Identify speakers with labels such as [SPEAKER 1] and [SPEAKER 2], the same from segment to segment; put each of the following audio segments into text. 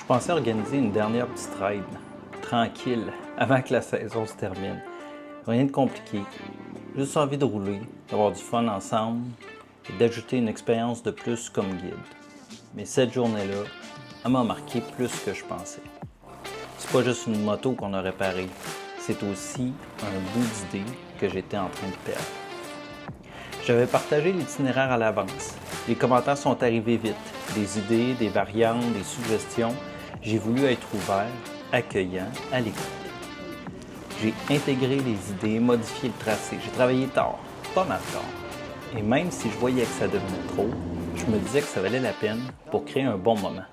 [SPEAKER 1] pensais organiser une dernière petite ride, tranquille, avant que la saison se termine. Rien de compliqué, juste envie de rouler, d'avoir du fun ensemble et d'ajouter une expérience de plus comme guide. Mais cette journée-là, elle m'a marqué plus que je pensais. C'est pas juste une moto qu'on a réparée, c'est aussi un bout d'idée que j'étais en train de perdre. J'avais partagé l'itinéraire à l'avance. Les commentaires sont arrivés vite. Des idées, des variantes, des suggestions. J'ai voulu être ouvert, accueillant, à l'écoute. J'ai intégré les idées, modifié le tracé. J'ai travaillé tard, pas mal tard. Et même si je voyais que ça devenait trop, je me disais que ça valait la peine pour créer un bon moment.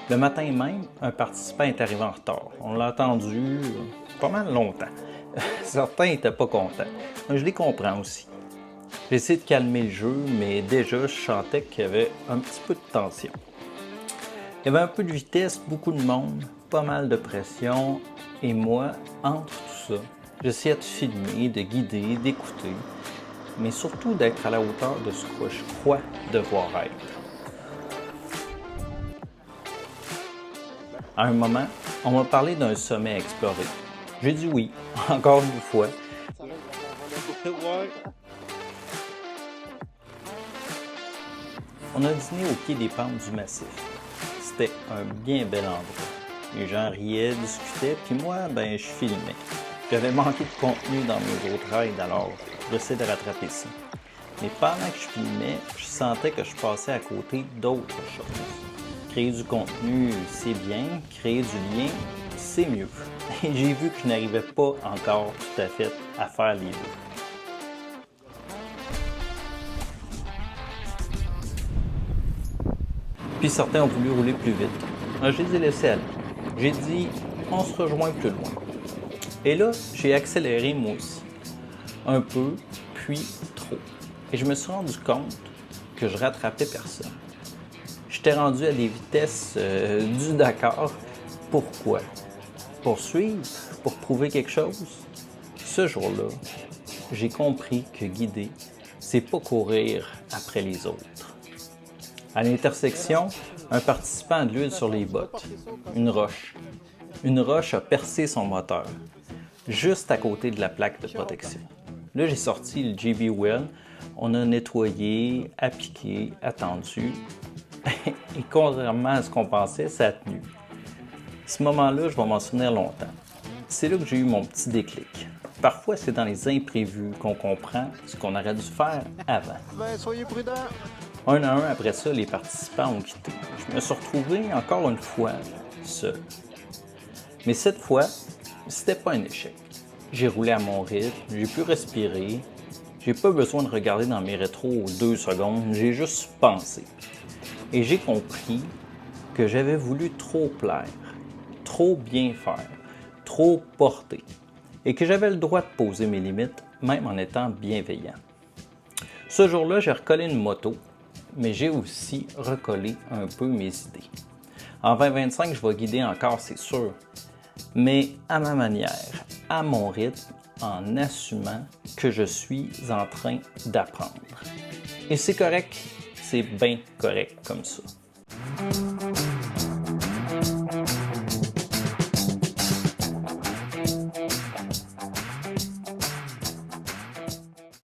[SPEAKER 1] Le matin même, un participant est arrivé en retard. On l'a attendu pas mal longtemps. Certains n'étaient pas contents. Je les comprends aussi. J'ai essayé de calmer le jeu, mais déjà, je sentais qu'il y avait un petit peu de tension. Il y avait un peu de vitesse, beaucoup de monde, pas mal de pression, et moi, entre tout ça, j'essayais de filmer, de guider, d'écouter, mais surtout d'être à la hauteur de ce que je crois devoir être. À un moment, on m'a parlé d'un sommet à explorer. J'ai dit oui, encore une fois. On a dîné au pied des pentes du massif. C'était un bien bel endroit. Les gens riaient, discutaient, puis moi, je filmais. J'avais manqué de contenu dans mes autres rides, alors j'essaie de rattraper ça. Mais pendant que je filmais, je sentais que je passais à côté d'autres choses. Créer du contenu, c'est bien. Créer du lien, c'est mieux. Et j'ai vu que je n'arrivais pas encore tout à fait à faire les deux. Puis certains ont voulu rouler plus vite. Alors, je les ai laissés aller. J'ai dit, on se rejoint plus loin. Et là, j'ai accéléré moi aussi. Un peu, puis trop. Et je me suis rendu compte que je rattrapais personne. J'étais rendu à des vitesses du Dakar. Pourquoi? Pour suivre? Pour prouver quelque chose? Ce jour-là, j'ai compris que guider, c'est pas courir après les autres. À l'intersection, un participant a de l'huile sur les bottes. Une roche. Une roche a percé son moteur, juste à côté de la plaque de protection. Là, j'ai sorti le JB Wheel. On a nettoyé, appliqué, attendu. Et contrairement à ce qu'on pensait, ça a tenu. Ce moment-là, je vais m'en souvenir longtemps. C'est là que j'ai eu mon petit déclic. Parfois, c'est dans les imprévus qu'on comprend ce qu'on aurait dû faire avant.
[SPEAKER 2] Soyez prudents!
[SPEAKER 1] Un à un, après ça, les participants ont quitté. Je me suis retrouvé encore une fois seul. Mais cette fois, c'était pas un échec. J'ai roulé à mon rythme, j'ai pu respirer, j'ai pas besoin de regarder dans mes rétros 2 secondes, j'ai juste pensé. Et j'ai compris que j'avais voulu trop plaire, trop bien faire, trop porter, et que j'avais le droit de poser mes limites, même en étant bienveillant. Ce jour-là, j'ai recollé une moto, mais j'ai aussi recollé un peu mes idées. En 2025, je vais guider encore, c'est sûr, mais à ma manière, à mon rythme, en assumant que je suis en train d'apprendre. Et c'est correct, c'est bien correct comme ça.